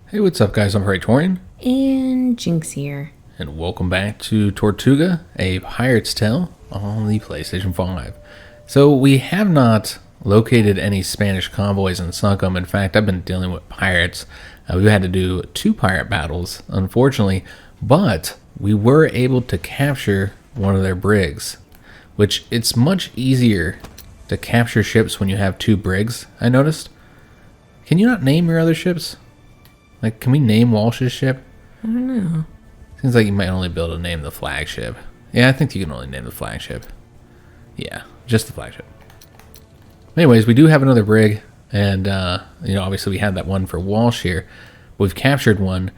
Hey, what's up guys, I'm Praetorian. And Jynx here. And welcome back to Tortuga, a Pirate's Tale on the PlayStation 5. So we have not located any Spanish convoys and sunk them. In fact, I've been dealing with pirates. We've had to do 2 pirate battles, unfortunately. But we were able to capture one of their brigs. Which, it's much easier to capture ships when you have 2 brigs, I noticed. Can you not name your other ships? Like, can we name Walsh's ship? I don't know. Seems like you might only be able to name the flagship. Yeah, I think you can only name the flagship. Yeah, just the flagship. Anyways, we do have another brig, and, obviously we had that one for Walsh here. We've captured one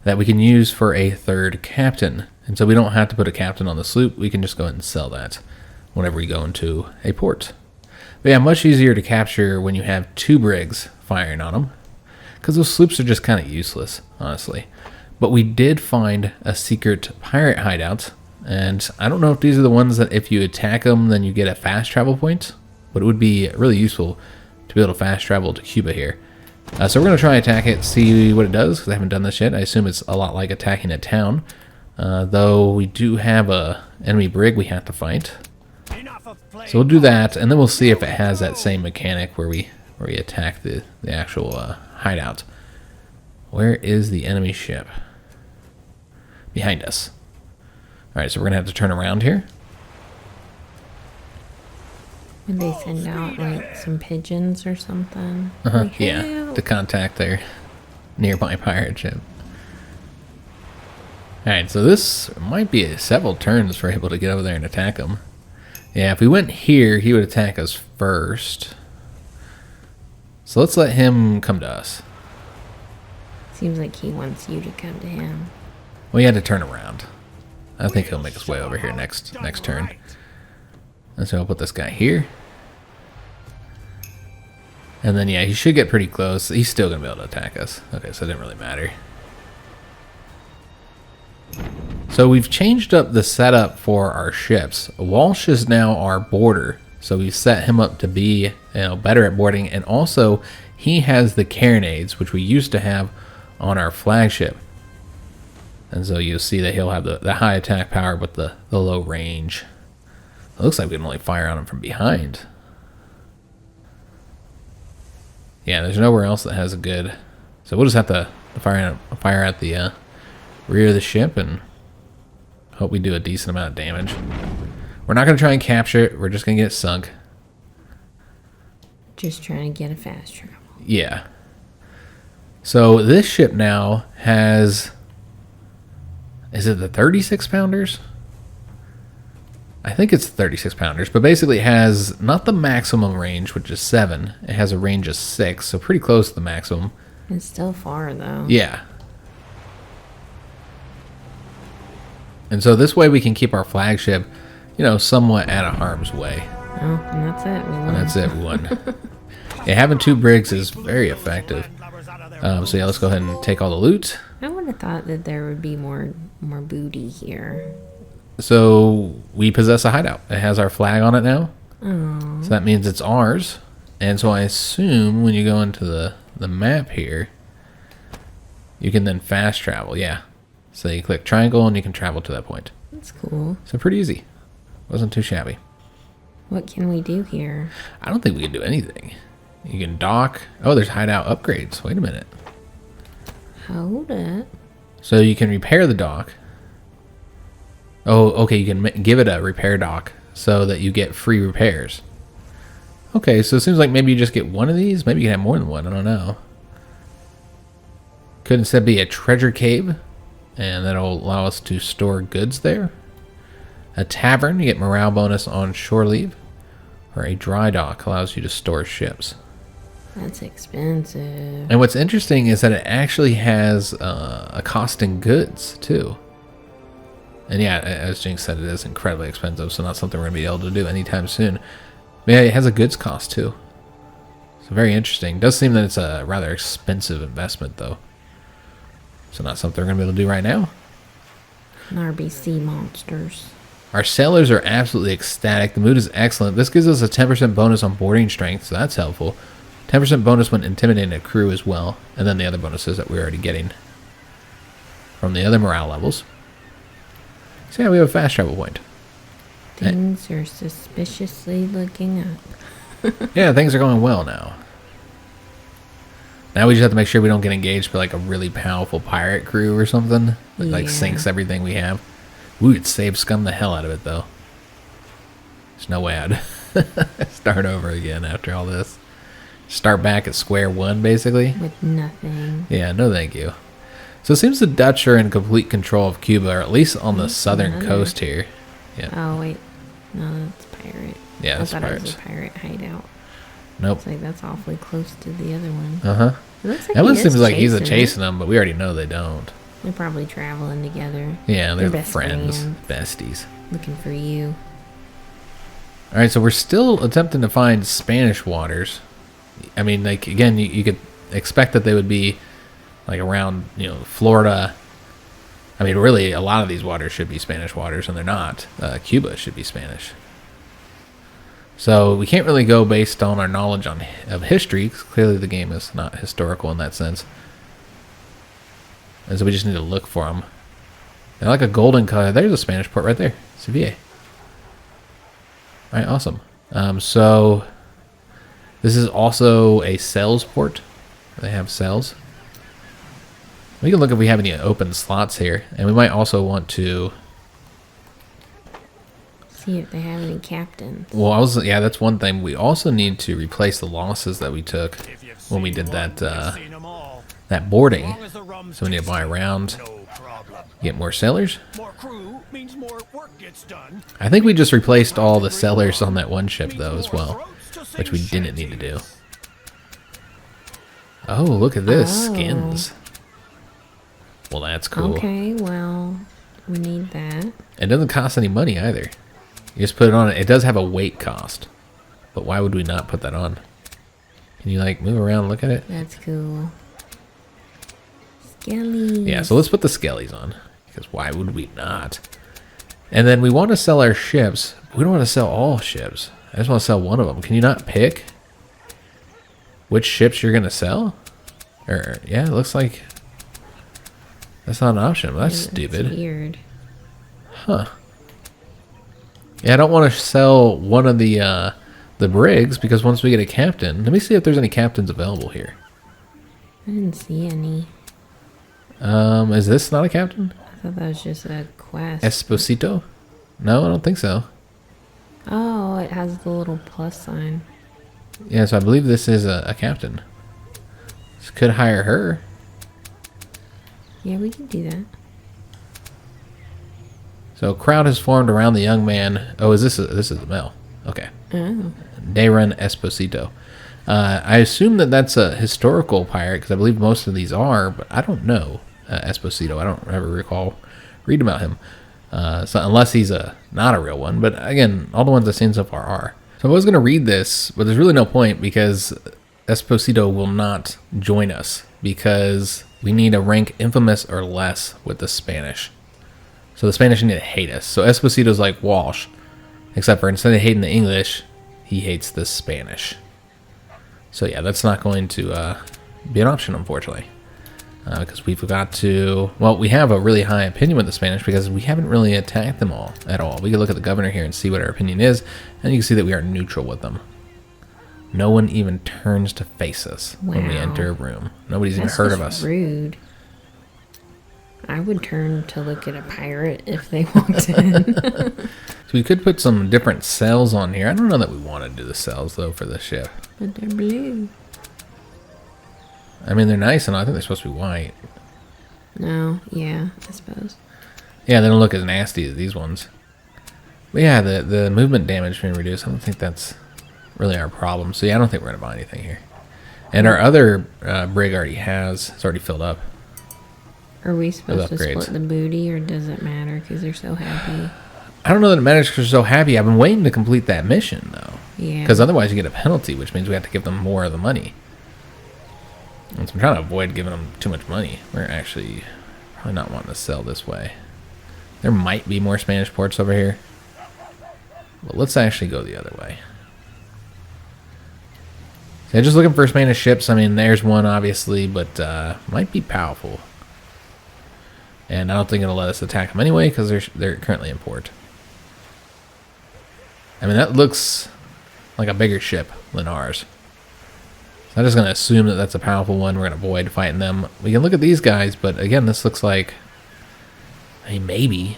that we can use for a 3rd captain. And so we don't have to put a captain on the sloop. We can just go ahead and sell that whenever we go into a port. But yeah, much easier to capture when you have 2 brigs firing on them, because those sloops are just kind of useless, honestly. But we did find a secret pirate hideout, and I don't know if these are the ones that if you attack them, then you get a fast travel point, but it would be really useful to be able to fast travel to Cuba here. So we're going to try and attack it, see what it does, because I haven't done this yet. I assume it's a lot like attacking a town, though we do have a enemy brig we have to fight. So we'll do that, and then we'll see if it has that same mechanic where we attack the actual hideout. Where is the enemy ship? Behind us. Alright, so we're going to have to turn around here. Would they send out, like, some pigeons or something? Like, yeah, to contact their nearby pirate ship. Alright, so this might be several turns for able to get over there and attack them. Yeah, if we went here, he would attack us first. So let's let him come to us. Seems like he wants you to come to him. We had to turn around. I think he'll make his way over here next turn. And so I'll put this guy here. And then, yeah, he should get pretty close. He's still going to be able to attack us. Okay, so it didn't really matter. So we've changed up the setup for our ships. Walsh is now our boarder. So we set him up to be better at boarding. And also, he has the carronades, which we used to have on our flagship. And so you'll see that he'll have the high attack power with the low range. It looks like we can only fire on him from behind. Yeah, there's nowhere else that has a good... So we'll just have to fire at the rear of the ship and hope we do a decent amount of damage. We're not going to try and capture it. We're just going to get it sunk. Just trying to get a fast travel. Yeah. So this ship now has... Is it the 36 pounders? I think it's 36 pounders, but basically it has not the maximum range, which is 7. It has a range of 6, so pretty close to the maximum. It's still far, though. Yeah. And so this way we can keep our flagship, somewhat out of harm's way. Oh, and that's it. We won. And that's it. We won. Yeah, having 2 brigs is very effective. So yeah, let's go ahead and take all the loot. I would have thought that there would be more booty here. So we possess a hideout. It has our flag on it now. Oh. So that means it's ours. And so I assume when you go into the map here, you can then fast travel. Yeah. So you click triangle and you can travel to that point. That's cool. So pretty easy. Wasn't too shabby. What can we do here? I don't think we can do anything. You can dock. Oh, there's hideout upgrades. Wait a minute. Hold it. So you can repair the dock. Oh, okay. You can give it a repair dock so that you get free repairs. Okay, so it seems like maybe you just get one of these. Maybe you can have more than one. I don't know. Could instead be a treasure cave, and that'll allow us to store goods there. A tavern, you get morale bonus on shore leave. Or a dry dock allows you to store ships. That's expensive. And what's interesting is that it actually has a cost in goods, too. And yeah, as Jynx said, it is incredibly expensive, so not something we're going to be able to do anytime soon. But yeah, it has a goods cost, too. So very interesting. It does seem that it's a rather expensive investment, though. So not something we're going to be able to do right now. RBC monsters. Our sailors are absolutely ecstatic. The mood is excellent. This gives us a 10% bonus on boarding strength, so that's helpful. 10% bonus when intimidating a crew as well. And then the other bonuses that we're already getting from the other morale levels. So yeah, we have a fast travel point. Things are suspiciously looking up. Yeah, things are going well now. Now we just have to make sure we don't get engaged by like a really powerful pirate crew or something. That like sinks everything we have. Ooh, it saved scum the hell out of it though. There's no way I'd start over again after all this. Start back at square one basically. With nothing. Yeah, no thank you. So it seems the Dutch are in complete control of Cuba, or at least on the southern coast here. Yeah. Oh wait. No, that's pirate. Yeah, that's I thought pirates. it was a pirate hideout. Nope. It's like that's awfully close to the other one. Uh-huh. It looks like That one he seems is like he's chasing them, but we already know they don't. They're probably traveling together. Yeah, they're best friends, friends. besties. Looking for you. All right, so we're still attempting to find Spanish waters. I mean, like, again, you could expect that they would be, like, around, you know, Florida. I mean, really, a lot of these waters should be Spanish waters, and they're not. Cuba should be Spanish. So we can't really go based on our knowledge of history, because clearly the game is not historical in that sense. And so we just need to look for them. They're like a golden color. There's a Spanish port right there. Sevilla. All right, awesome. So this is also a sales port. They have sales. We can look if we have any open slots here. And we might also want to See if they have any captains. well, yeah, that's one thing. We also need to replace the losses that we took when we did that that boarding. So we need to buy around, get more sailors. I think we just replaced all the sailors on that one ship though as well, which we didn't need to do. Oh, look at this, skins. Well, that's cool. Okay, well, we need that. It doesn't cost any money either. You just put it on. It does have a weight cost, but why would we not put that on? Can you like move around and look at it? That's cool. Skellies. Yeah, so let's put the skellies on, because why would we not? And then we want to sell our ships. We don't want to sell all ships. I just want to sell one of them. Can you not pick which ships you're going to sell? Or, yeah, it looks like that's not an option. Well, that's stupid. Weird. Huh. Yeah, I don't want to sell one of the brigs, because once we get a captain... Let me see if there's any captains available here. I didn't see any. Is this not a captain? I thought that was just a quest. Esposito? No, I don't think so. Oh, it has the little plus sign. Yeah, so I believe this is a captain. So could hire her. Yeah, we can do that. So a crowd has formed around the young man. Oh, this is a male. Okay. Oh. Darren Esposito. I assume that that's a historical pirate, because I believe most of these are, but I don't know Esposito. I don't ever recall reading about him. So unless he's not a real one. But again, all the ones I've seen so far are. So I was going to read this, but there's really no point, because Esposito will not join us, because we need a rank infamous or less with the Spanish. So the Spanish need to hate us. So Esposito's like Walsh, except for instead of hating the English, he hates the Spanish. So yeah, that's not going to be an option, unfortunately. Because we've got to... Well, we have a really high opinion with the Spanish, because we haven't really attacked them all at all. We can look at the governor here and see what our opinion is, and you can see that we are neutral with them. No one even turns to face us when we enter a room. Nobody's even heard of us. Rude. I would turn to look at a pirate if they walked in. So we could put some different cells on here. I don't know that we want to do the cells, though, for the ship. But they're blue. I mean, they're nice, and I think they're supposed to be white. No, yeah, I suppose. Yeah, they don't look as nasty as these ones. But yeah, the movement damage being reduced, I don't think that's really our problem. So yeah, I don't think we're going to buy anything here. And our other brig already it's already filled up. Are we supposed to split the booty, or does it matter because they're so happy? I don't know that it matters because they're so happy. I've been waiting to complete that mission, though. Yeah. Because otherwise you get a penalty, which means we have to give them more of the money. And so I'm trying to avoid giving them too much money. We're actually probably not wanting to sell this way. There might be more Spanish ports over here. But let's actually go the other way. Yeah, just looking for Spanish ships. I mean, there's one obviously, but might be powerful. And I don't think it'll let us attack them anyway because they're currently in port. I mean, that looks like a bigger ship than ours. So I'm just going to assume that that's a powerful one. We're going to avoid fighting them. We can look at these guys, but again, this looks like... I mean, maybe.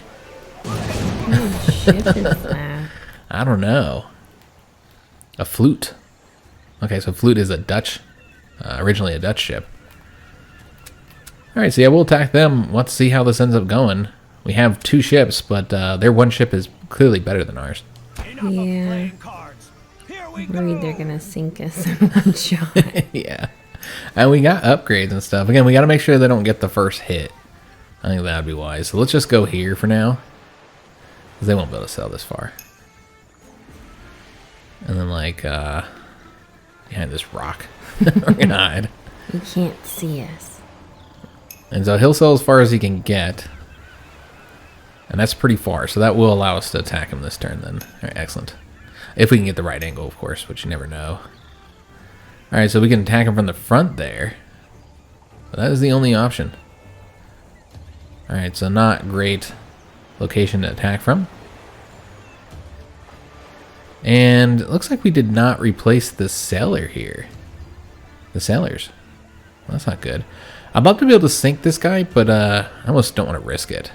What kind of ship is that? I don't know. A flute. Okay, so flute is a Dutch, originally a Dutch ship. Alright, so yeah, we'll attack them. Let's see how this ends up going. We have 2 ships, but their one ship is clearly better than ours. Yeah. I'm worried they're gonna sink us in one shot. Yeah. And we got upgrades and stuff. Again, we got to make sure they don't get the first hit. I think that would be wise. So let's just go here for now. Because they won't be able to sell this far. And then, like, behind this rock, we're going to hide. You can't see us. And so he'll sell as far as he can get. And that's pretty far. So that will allow us to attack him this turn then. All right, excellent. If we can get the right angle, of course, which you never know. All right, so we can attack him from the front there. But that is the only option. All right, so not great location to attack from. And it looks like we did not replace the sailor here. The sailors. Well, that's not good. I'd love to be able to sink this guy, but I almost don't want to risk it.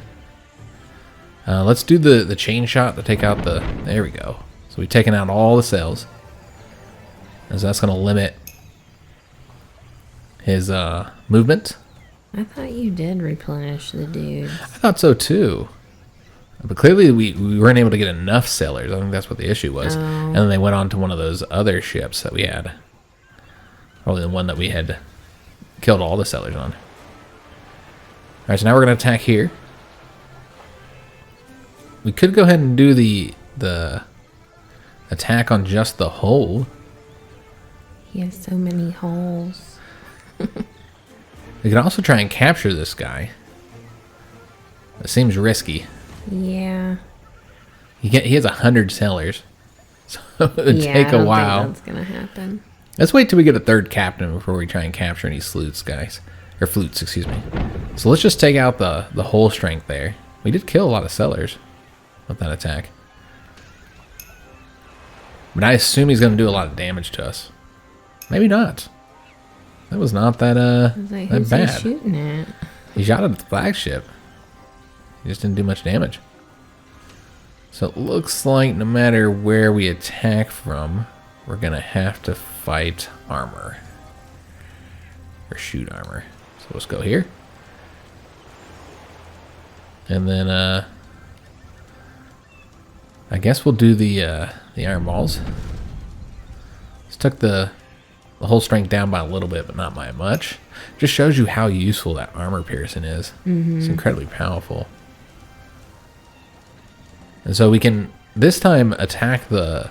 Let's do the chain shot to take out the... There we go. So we've taken out all the sails. And so that's going to limit his movement. I thought you did replenish the dude. I thought so too. But clearly we weren't able to get enough sailors. I think that's what the issue was. And then they went on to one of those other ships that we had. Probably the one that we had killed all the sailors on. Alright, so now we're going to attack here. We could go ahead and do the attack on just the hull. He has so many holes. We can also try and capture this guy. It seems risky. Yeah. He has 100 sailors, so it would Yeah, take I a don't while. think that's gonna happen. Let's wait till we get a third captain before we try and capture any sleuths, guys. Or flutes, excuse me. So let's just take out the whole strength there. We did kill a lot of sailors with that attack. But I assume he's going to do a lot of damage to us. Maybe not. That was not that, I was like, that who's bad. he shooting at? He shot at the flagship. He just didn't do much damage. So it looks like no matter where we attack from, we're going to have to fight armor. Or shoot armor. So let's go here. And then, I guess we'll do the iron balls. Just took the whole strength down by a little bit, but not by much. Just shows you how useful that armor piercing is. It's incredibly powerful. And so we can this time attack the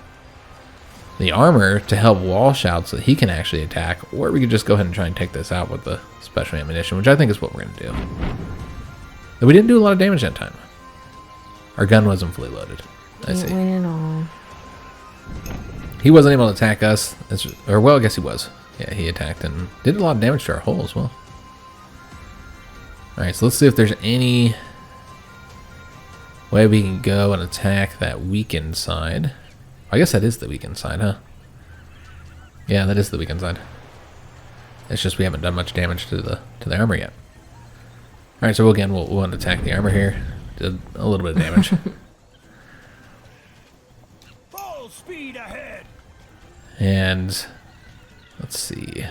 armor to help Walsh out so that he can actually attack, or we could just go ahead and try and take this out with the special ammunition, which I think is what we're going to do. But we didn't do a lot of damage that time. Our gun wasn't fully loaded. I see. Can't win at all. He wasn't able to attack us. Or, well, I guess he was. Yeah, he attacked and did a lot of damage to our hull as well. Alright, so let's see if there's any way we can go and attack that weakened side. I guess that is the weakened side, huh? Yeah, that is the weakened side. It's just we haven't done much damage to the armor yet. Alright, so again, we'll want to attack the armor here. Did a little bit of damage. Full speed ahead. And let's see.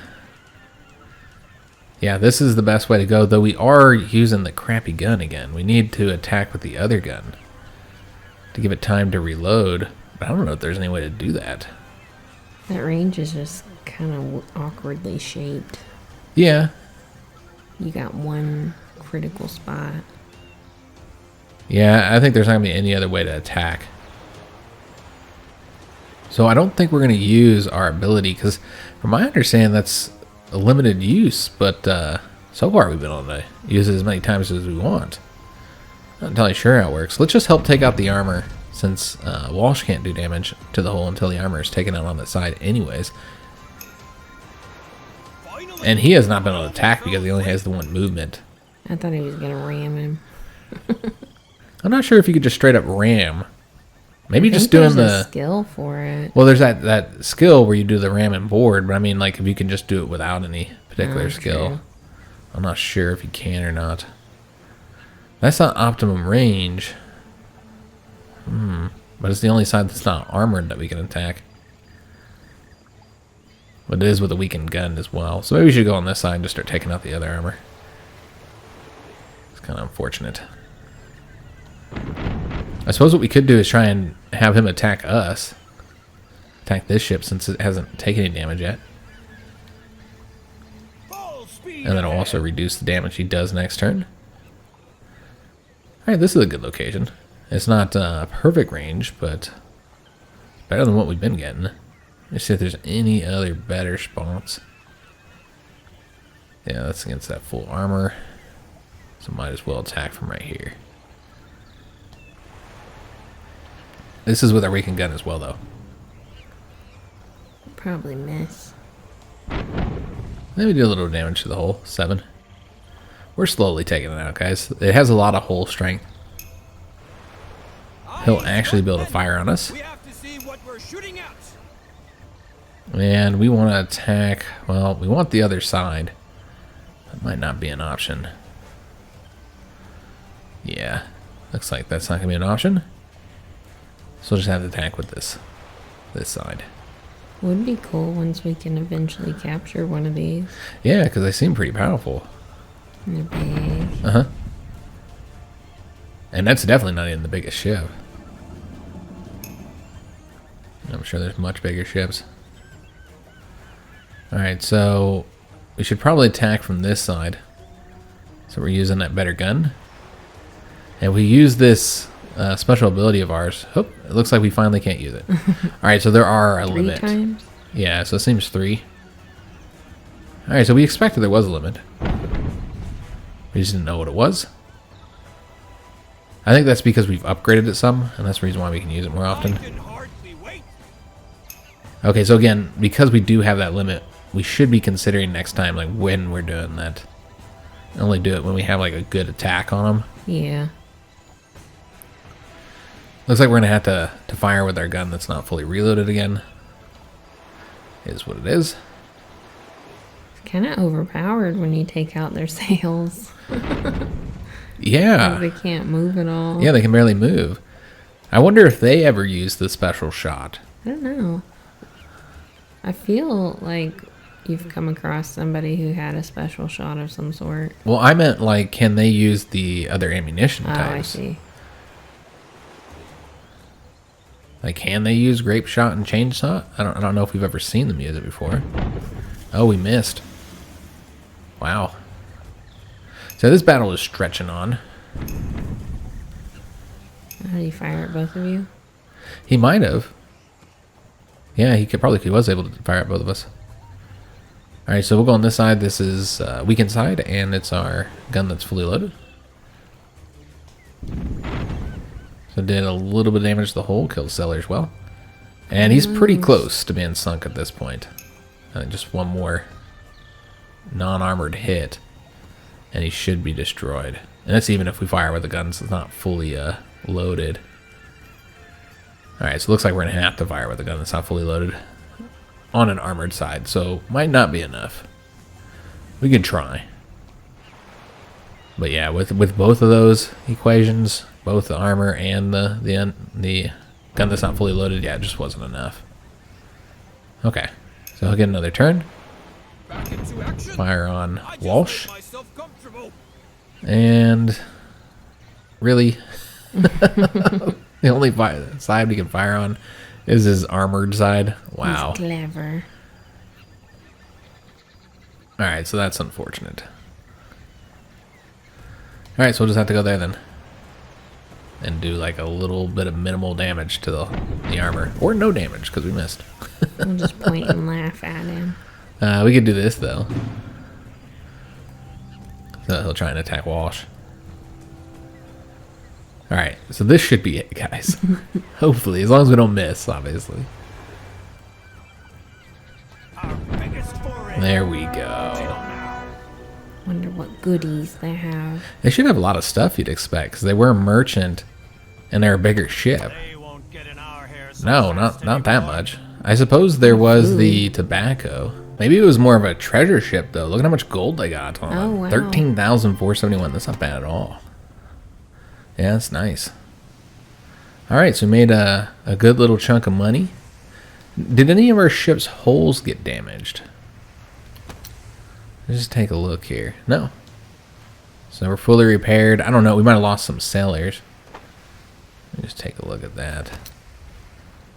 Yeah, this is the best way to go, though we are using the crappy gun again. We need to attack with the other gun to give it time to reload. But I don't know if there's any way to do that. That range is just kind of awkwardly shaped. Yeah. You got one critical spot. Yeah, I think there's not going to be any other way to attack. So I don't think we're going to use our ability, because from my understanding, that's a limited use, but so far we've been able to use it as many times as we want. Not entirely sure how it works. Let's just help take out the armor, since Walsh can't do damage to the hull until the armor is taken out on the side anyways. And he has not been able to attack because he only has the one movement. I thought he was going to ram him. I'm not sure if you could just straight up ram. Maybe I just think doing there's a the... skill for it. Well, there's that skill where you do the ram and board, but I mean, like, if you can just do it without any particular skill. True. I'm not sure if you can or not. That's not optimum range. But it's the only side that's not armored that we can attack. But it is with a weakened gun as well. So maybe we should go on this side and just start taking out the other armor. It's kind of unfortunate. I suppose what we could do is try and have him attack us. Attack this ship since it hasn't taken any damage yet. And then it'll also reduce the damage he does next turn. Alright, this is a good location. It's not perfect range, but better than what we've been getting. Let's see if there's any other better spots. Yeah, that's against that full armor. So might as well attack from right here. This is with our weakened gun as well, though. Probably miss. Maybe do a little damage to the hull. 7. We're slowly taking it out, guys. It has a lot of hull strength. He'll actually be able to fire on us. We have to see what we're shooting at. And we want to attack... Well, we want the other side. That might not be an option. Yeah. Looks like that's not going to be an option. So we'll just have to attack with this side. Would be cool once we can eventually capture one of these. Yeah, because they seem pretty powerful. And they're big. Uh-huh. And that's definitely not even the biggest ship. I'm sure there's much bigger ships. Alright, so we should probably attack from this side. So we're using that better gun. And we use this special ability of ours. Oh, it looks like we finally can't use it. Alright, so there are a 3 limit. times? Yeah, so it seems 3. Alright, so we expected there was a limit. We just didn't know what it was. I think that's because we've upgraded it some, and that's the reason why we can use it more often. Okay, so again, because we do have that limit, we should be considering next time, like, when we're doing that. Only do it when we have, like, a good attack on them. Yeah. Looks like we're going to have to fire with our gun that's not fully reloaded again. Is what it is. It's kind of overpowered when you take out their sails. Yeah. They can't move at all. Yeah, they can barely move. I wonder if they ever use the special shot. I don't know. I feel like you've come across somebody who had a special shot of some sort. Well, I meant, like, can they use the other ammunition Oh, types? I see. Like, can they use grape shot and chainsaw? I don't know if we've ever seen them use it before. Oh, we missed. Wow. So this battle is stretching on. How do you fire at both of you? He might have. Yeah, he was able to fire at both of us. Alright, so we'll go on this side. This is weakened side, and it's our gun that's fully loaded. So did a little bit of damage to the hull, killed Cellar as well. And he's pretty close to being sunk at this point. Just one more non-armored hit, and he should be destroyed. And that's even if we fire with the guns that's not fully loaded. Alright, so it looks like we're going to have to fire with a gun that's not fully loaded on an armored side, so might not be enough. We can try. But yeah, with both of those equations, both the armor and the gun that's not fully loaded, yeah, it just wasn't enough. Okay, so he'll get another turn. Fire on Walsh. And really, the only side we can fire on is his armored side. Wow. He's clever. Alright, so that's unfortunate. Alright, so we'll just have to go there then. And do like a little bit of minimal damage to the armor. Or no damage, because we missed. We'll just point and laugh at him. We could do this, though. So he'll try and attack Walsh. Alright, so this should be it, guys. Hopefully, as long as we don't miss, obviously. There we go. what goodies they have. They should have a lot of stuff you'd expect, because they were a merchant, and they're a bigger ship. They won't get in our hair so No, fast not that anymore. much. I suppose there was the tobacco. Maybe it was more of a treasure ship, though. Look at how much gold they got on Oh, it. wow. 13,471. That's not bad at all. Yeah, that's nice. All right, so we made a good little chunk of money. Did any of our ship's hulls get damaged? Let's just take a look here. No. So we're fully repaired. I don't know. We might have lost some sailors. Let me just take a look at that.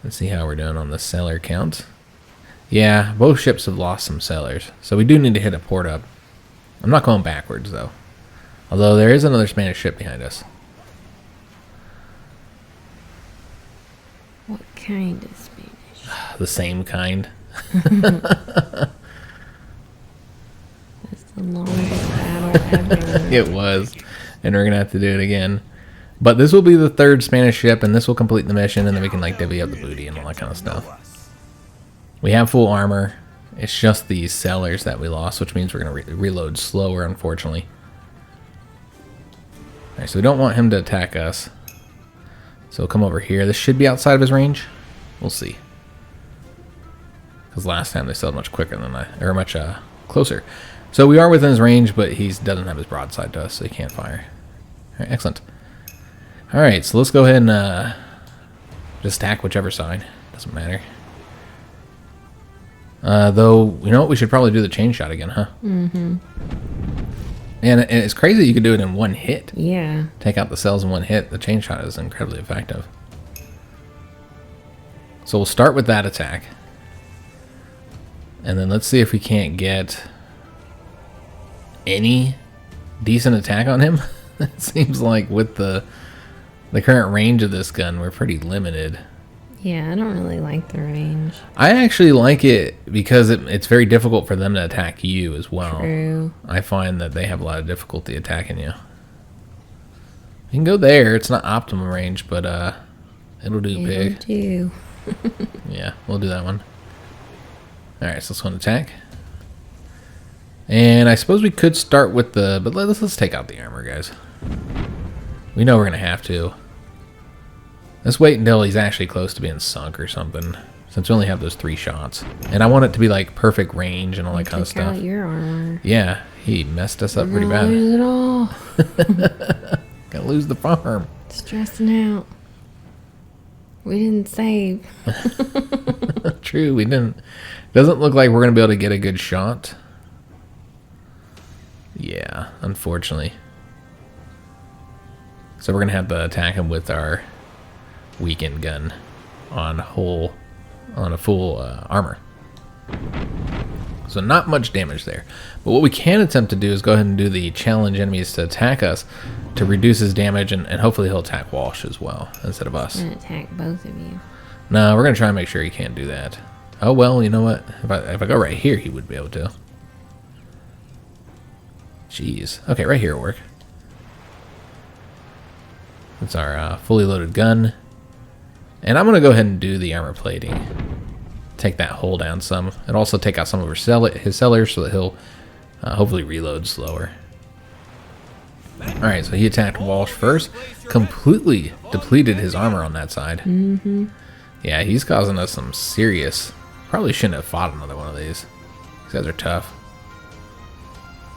Let's see how we're doing on the sailor count. Yeah, both ships have lost some sailors. So we do need to hit a port up. I'm not going backwards, though. Although there is another Spanish ship behind us. What kind of Spanish? The same kind. That's the longest battle ever. It was. And we're going to have to do it again. But this will be the third Spanish ship, and this will complete the mission, and then we can like divvy up the booty and all that kind of stuff. We have full armor. It's just these sailors that we lost, which means we're going to reload slower, unfortunately. Alright, so we don't want him to attack us. So we'll come over here. This should be outside of his range. We'll see. Because last time they sailed much quicker than much closer. So we are within his range, but he doesn't have his broadside to us, so he can't fire. Alright, excellent. Alright, so let's go ahead and just attack whichever side. Doesn't matter. Though, you know what? We should probably do the chain shot again, huh? Mm-hmm. And it's crazy you could do it in one hit. Yeah. Take out the cells in one hit. The chain shot is incredibly effective. So we'll start with that attack. And then let's see if we can't get any decent attack on him. It seems like with the current range of this gun, we're pretty limited. Yeah, I don't really like the range. I I actually like it because it's very difficult for them to attack you as well. True. I find that they have a lot of difficulty attacking you. You can go there. It's not optimum range, but it'll do big. Too. Yeah, we'll do that one. Alright, so let's go and attack. And I suppose we could start with the... But let's take out the armor, guys. We know we're going to have to. Let's wait until he's actually close to being sunk or something. Since we only have those 3 shots. And I want it to be like perfect range and all that kind of Took stuff. out your armor. Yeah, he messed us up pretty We're gonna bad. lose it all. Gonna lose the farm. Stressing out. We didn't save. True, we didn't. Doesn't look like we're gonna be able to get a good shot. Yeah, unfortunately. So we're gonna have to attack him with our weakened gun on a full armor. So not much damage there. But what we can attempt to do is go ahead and do the challenge enemies to attack us to reduce his damage, and hopefully he'll attack Walsh as well instead of us. I'm gonna attack both of you. No, we're gonna try and make sure he can't do that. Oh well, you know what? If I go right here, he would be able to. Jeez. Okay, right here will work. That's our fully loaded gun. And I'm going to go ahead and do the armor plating. Take that hull down some. And also take out some of his sellers so that he'll hopefully reload slower. Alright, so he attacked Walsh first. Completely depleted his armor on that side. Mm-hmm. Yeah, he's causing us some serious... Probably shouldn't have fought another one of these. These guys are tough.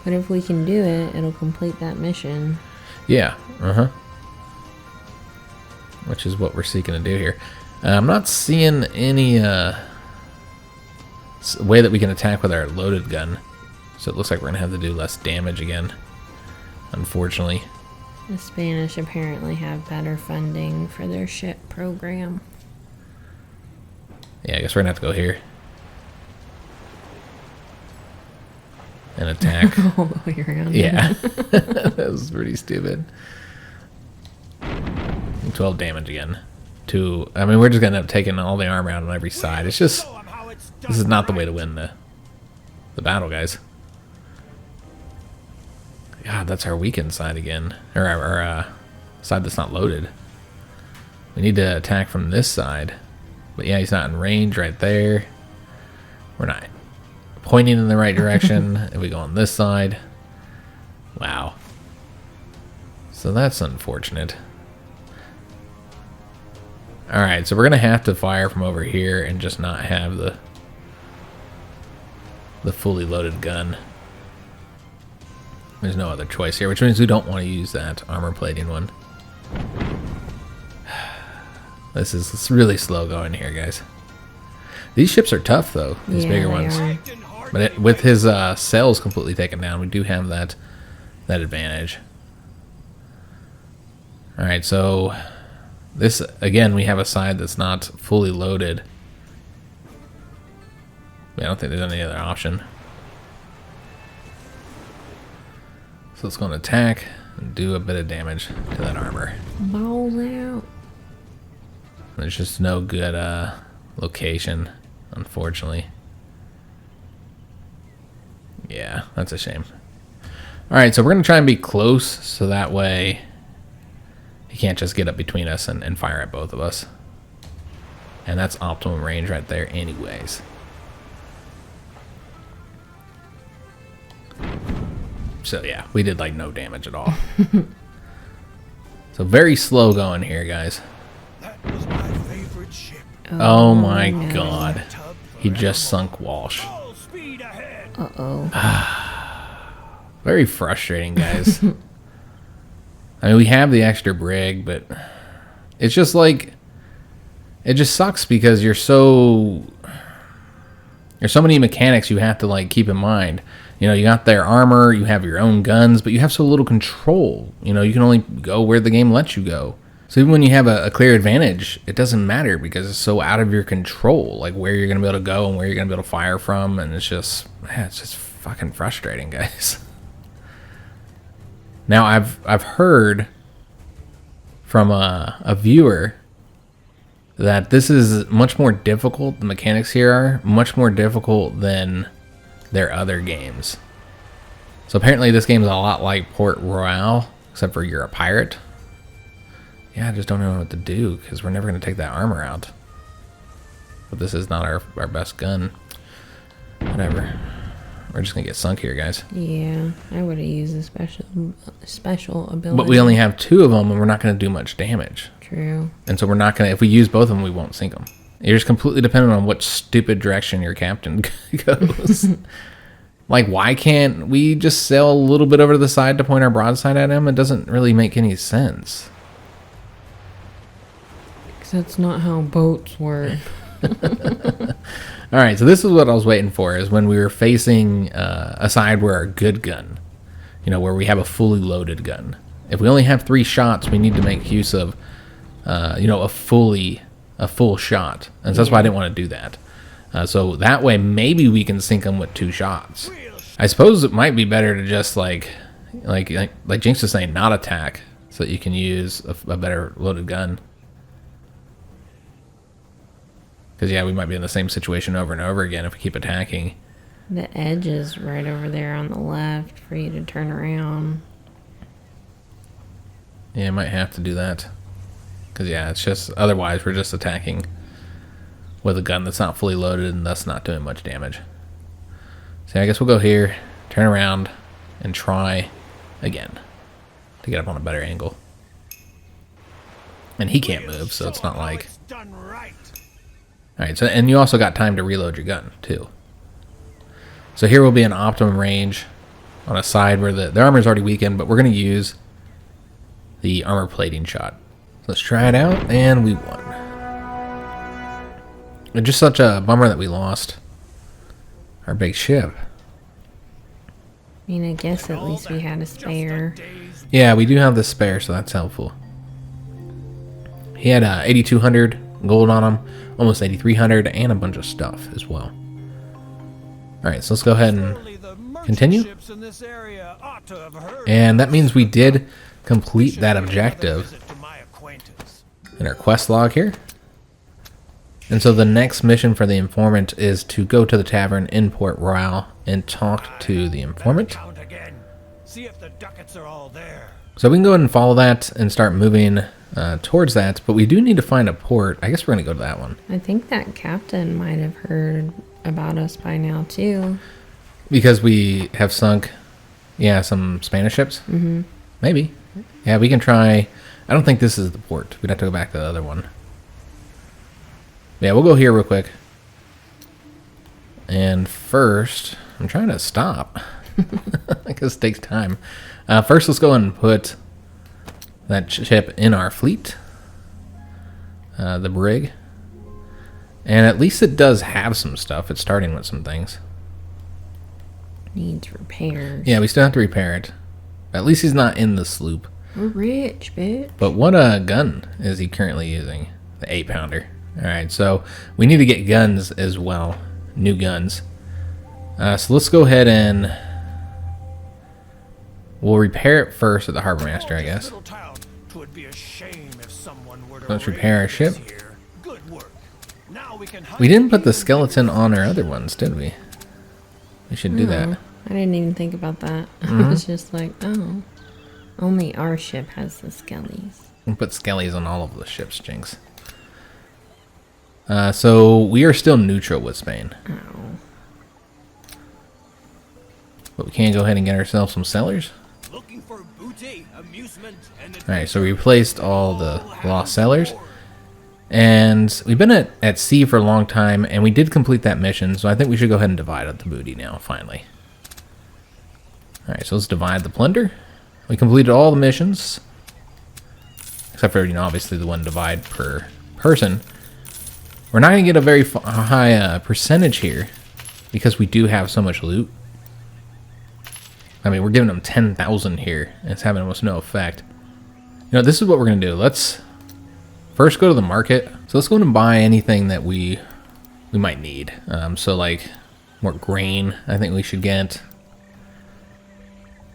But if we can do it, it'll complete that mission. Yeah, which is what we're seeking to do here. I'm not seeing any way that we can attack with our loaded gun. So it looks like we're going to have to do less damage again, unfortunately. The Spanish apparently have better funding for their ship program. Yeah, I guess we're going to have to go here. And attack. All the way around. Yeah. That was pretty stupid. 12 damage again. I mean, we're just going to end up taking all the armor out on every side. It's just... This is not the way to win the battle, guys. God, that's our weakened side again. Or our side that's not loaded. We need to attack from this side. But yeah, he's not in range right there. We're not pointing in the right direction. If we go on this side, Wow. So that's unfortunate. Alright, so we're going to have to fire from over here and just not have the fully loaded gun. There's no other choice here, which means we don't want to use that armor plating one. This is really slow going here, guys. These ships are tough, though. These bigger ones. Are. But with his sails completely taken down, we do have that advantage. Alright, so this, again, we have a side that's not fully loaded. I don't think there's any other option. So let's go and attack and do a bit of damage to that armor. Balls out. There's just no good location, unfortunately. Yeah, that's a shame. Alright, so we're going to try and be close, so that way he can't just get up between us and fire at both of us. And that's optimum range right there anyways. So yeah, we did like no damage at all. So very slow going here, guys. That was my favorite ship. Oh my god. He just sunk Walsh. Full speed ahead. Uh-oh. Very frustrating, guys. I mean, we have the extra brig, but it's just like, it just sucks because there's so many mechanics you have to like keep in mind. You know, you got their armor, you have your own guns, but you have so little control. You know, you can only go where the game lets you go. So even when you have a clear advantage, it doesn't matter because it's so out of your control, like where you're going to be able to go and where you're going to be able to fire from, and it's just fucking frustrating, guys. Now, I've heard from a viewer that this is much more difficult. The mechanics here are much more difficult than their other games. So apparently this game is a lot like Port Royale, except for you're a pirate. Yeah, I just don't know what to do because we're never going to take that armor out. But this is not our best gun. Whatever. We're just going to get sunk here, guys. Yeah, I would have used a special ability. But we only have 2 of them and we're not going to do much damage. True. And so we're not going to, if we use both of them, we won't sink them. You're just completely dependent on what stupid direction your captain goes. Like, why can't we just sail a little bit over to the side to point our broadside at him? It doesn't really make any sense. Because that's not how boats work. Alright, so this is what I was waiting for, is when we were facing a side where our good gun, you know, where we have a fully loaded gun. If we only have 3 shots, we need to make use of, you know, a full shot. And so that's why I didn't want to do that. So that way, maybe we can sink them with 2 shots. I suppose it might be better to just like Jinx is saying, not attack, so that you can use a better loaded gun. Because yeah, we might be in the same situation over and over again if we keep attacking. The edge is right over there on the left for you to turn around. Yeah, I might have to do that. Because yeah, it's just, otherwise we're just attacking with a gun that's not fully loaded and thus not doing much damage. So I guess we'll go here, turn around, and try again to get up on a better angle. And he can't move, so it's not like... Alright, so, and you also got time to reload your gun, too. So here will be an optimum range on a side where the armor is already weakened, but we're going to use the armor plating shot. Let's try it out, and we won. It's just such a bummer that we lost our big ship. I mean, I guess at least we had a spare. Yeah, we do have the spare, so that's helpful. He had 8,200 gold on him, almost 8,300, and a bunch of stuff as well. Alright, so let's go ahead and continue. And that means we did complete that objective in our quest log here. And so the next mission for the informant is to go to the tavern in Port Royale and talk to the informant. So we can go ahead and follow that and start moving towards that, but we do need to find a port. I guess we're going to go to that one. I think that captain might have heard about us by now too. Because we have sunk Yeah, some Spanish ships? Mm-hmm. Maybe. Yeah, we can try. I don't think this is the port. We'd have to go back to the other one. Yeah, we'll go here real quick. And first, I'm trying to stop. Because it takes time. First, let's go and put that ship in our fleet. The brig. And at least it does have some stuff. It's starting with some things. Needs repairs. Yeah, we still have to repair it. At least he's not in the sloop. We're rich, bitch. But what gun is he currently using? The 8-pounder. Alright, so we need to get guns as well. New guns. So let's go ahead and we'll repair it first at the harbor master, I guess. Let's repair our ship. We didn't put the skeleton on our other ones, did we? We should do that. I didn't even think about that. I was just like, oh, only our ship has the skellies. We'll put skellies on all of the ships, Jynx. So we are still neutral with Spain. Oh. But we can go ahead and get ourselves some sellers. Looking for booty, amusement, and Alright, so we replaced all the lost sellers. And we've been at sea for a long time, and we did complete that mission, so I think we should go ahead and divide up the booty now, finally. Alright, so let's divide the plunder. We completed all the missions. Except for, obviously the one divide per person. We're not going to get a very high percentage here, because we do have so much loot. I mean, we're giving them 10,000 here, and it's having almost no effect. This is what we're going to do. Let's first go to the market. So let's go and buy anything that we might need. So like more grain, I think we should get.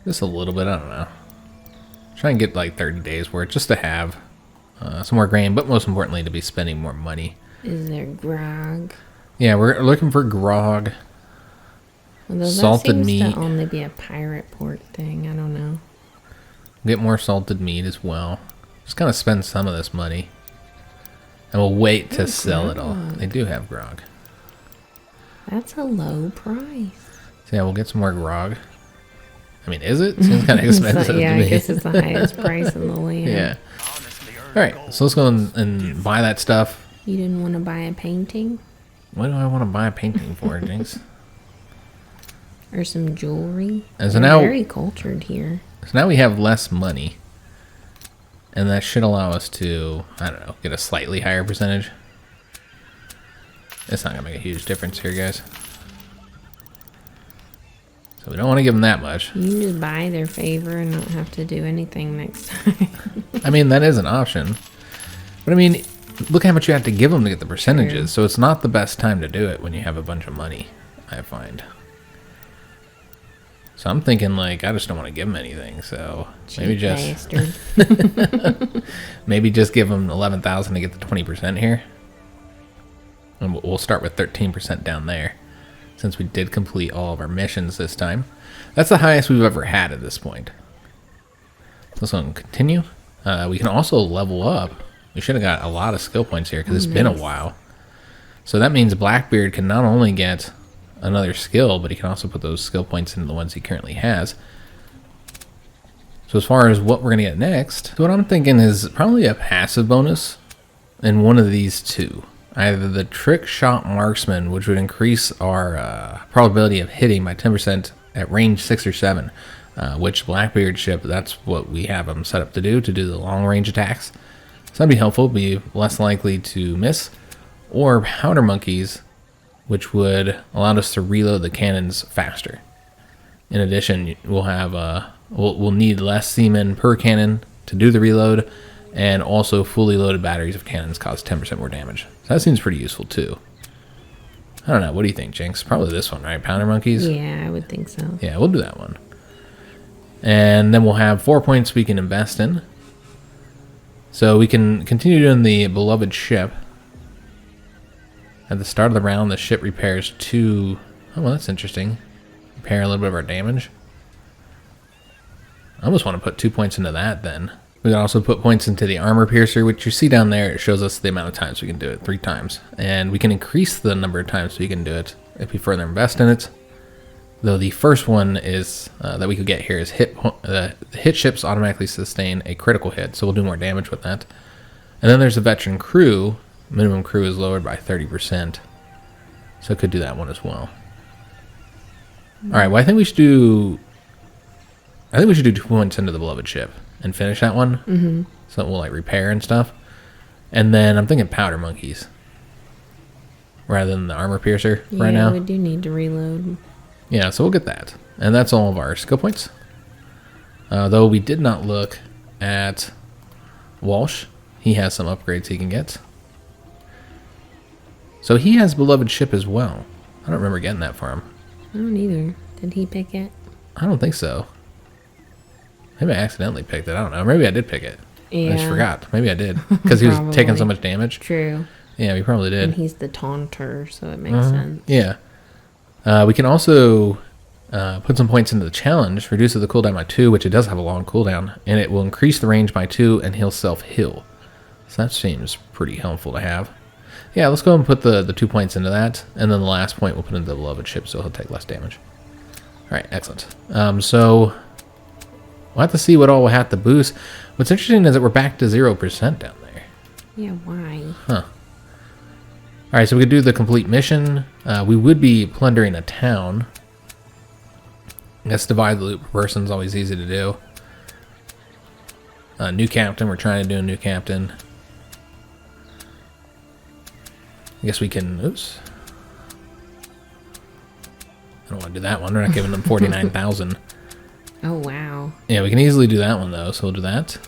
Just a little bit, I don't know. Try and get like 30 days worth just to have some more grain, but most importantly to be spending more money. Is there grog? Yeah, we're looking for grog. Although salted that seems meat. to only be a pirate port thing. I don't know. Get more salted meat as well. Just kind of spend some of this money. And we'll wait to sell it all. They do have grog. That's a low price. So yeah, we'll get some more grog. I mean, is it? Seems kind of expensive Yeah, to me. I guess it's the highest price in the land. Yeah. Alright, so let's go and buy that stuff. You didn't want to buy a painting? What do I want to buy a painting for, Jynx? Or some jewelry? And so They're now, very cultured here. So now we have less money. And that should allow us to, I don't know, get a slightly higher percentage. It's not going to make a huge difference here, guys. So we don't want to give them that much. You can just buy their favor and not have to do anything next time. I mean, that is an option. But I mean, look how much you have to give them to get the percentages. True. So it's not the best time to do it when you have a bunch of money, I find. So I'm thinking, like, I just don't want to give them anything. So maybe just maybe just give them 11,000 to get the 20% here. And we'll start with 13% down there, since we did complete all of our missions this time. That's the highest we've ever had at this point. Let's go and continue. We can also level up. We should have got a lot of skill points here because it's been a while. So that means Blackbeard can not only get another skill, but he can also put those skill points into the ones he currently has. So as far as what we're going to get next, what I'm thinking is probably a passive bonus in one of these two. Either the trick shot marksman, which would increase our probability of hitting by 10% at range 6 or 7, which Blackbeard ship, that's what we have them set up to do the long range attacks. So that'd be helpful, be less likely to miss. Or powder monkeys, which would allow us to reload the cannons faster. In addition, we'll have we'll need less seamen per cannon to do the reload, and also fully loaded batteries of cannons cause 10% more damage. So that seems pretty useful too. I don't know, what do you think, Jynx? Probably this one, right? Powder monkeys? Yeah, I would think so. Yeah, we'll do that one. And then we'll have 4 points we can invest in. So we can continue doing the beloved ship. At the start of the round, the ship repairs 2... Oh, well, that's interesting. Repair a little bit of our damage. I almost want to put 2 points into that, then. We can also put points into the armor piercer, which you see down there. It shows us the amount of times we can do it, 3 times. And we can increase the number of times we can do it if we further invest in it. Though the first one is that we could get here is hit ships automatically sustain a critical hit, so we'll do more damage with that. And then there's a veteran crew. Minimum crew is lowered by 30%, so it could do that one as well. All right, well I think we should do 2 points into the beloved ship and finish that one. Mm-hmm. So we'll like repair and stuff. And then I'm thinking powder monkeys rather than the armor piercer right now. Yeah, we do need to reload. Yeah, so we'll get that. And that's all of our skill points. Though we did not look at Walsh. He has some upgrades he can get. So he has beloved ship as well. I don't remember getting that for him. I don't either. Did he pick it? I don't think so. Maybe I accidentally picked it. I don't know. Maybe I did pick it. Yeah. I just forgot. Maybe I did. Because he was taking so much damage. True. Yeah, we probably did. And he's the taunter, so it makes sense. Yeah. We can also put some points into the challenge. Reduces the cooldown by 2, which it does have a long cooldown. And it will increase the range by 2 and he'll self-heal. So that seems pretty helpful to have. Yeah, let's go and put the 2 points into that. And then the last point we'll put into the beloved ship so he'll take less damage. Alright, excellent. So we'll have to see what all we'll have to boost. What's interesting is that we're back to 0% down there. Yeah, why? Huh. Alright, so we could do the complete mission. We would be plundering a town. I guess divide the loot per person is always easy to do. New captain, we're trying to do a new captain. I guess we can, oops. I don't want to do that one. We're not giving them 49,000. Oh, wow. Yeah, we can easily do that one, though, so we'll do that.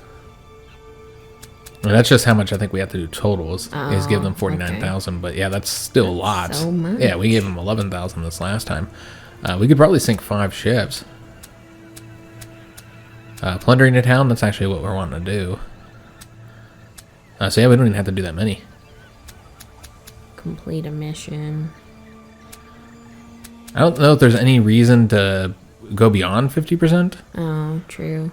And that's just how much I think we have to do total is give them 49,000. Okay. But yeah, that's still a lot. So much. Yeah, we gave them 11,000 this last time. We could probably sink 5 ships. Plundering a town, that's actually what we're wanting to do. So yeah, we don't even have to do that many. Complete a mission. I don't know if there's any reason to go beyond 50%. Oh, true.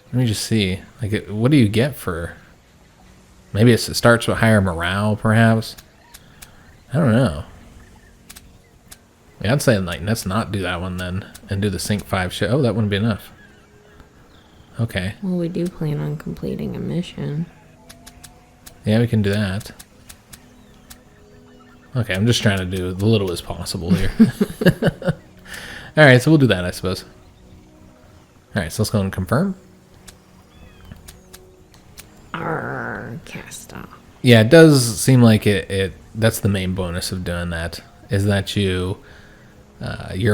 Let me just see. Like, what do you get for... Maybe it starts with higher morale, perhaps? I don't know. Yeah, I'd say, like, let's not do that one then. And do the sink 5 ship. Oh, that wouldn't be enough. Okay. Well, we do plan on completing a mission. Yeah, we can do that. Okay, I'm just trying to do the littlest possible here. Alright, so we'll do that, I suppose. Alright, so let's go and confirm. Cast off. Yeah, it does seem like that's the main bonus of doing that, is that your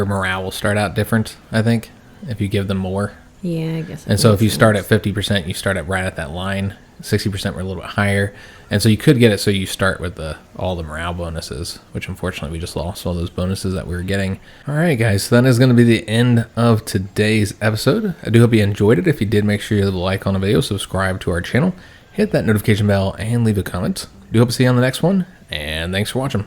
morale will start out different, I think, if you give them more. Yeah, I guess. And so if you start at 50%, you start right at that line. 60% were a little bit higher. And so you could get it so you start with all the morale bonuses, which unfortunately we just lost all those bonuses that we were getting. All right, guys, so that is going to be the end of today's episode. I do hope you enjoyed it. If you did, make sure you leave a like on the video, subscribe to our channel, hit that notification bell, and leave a comment. Do hope to see you on the next one, and thanks for watching.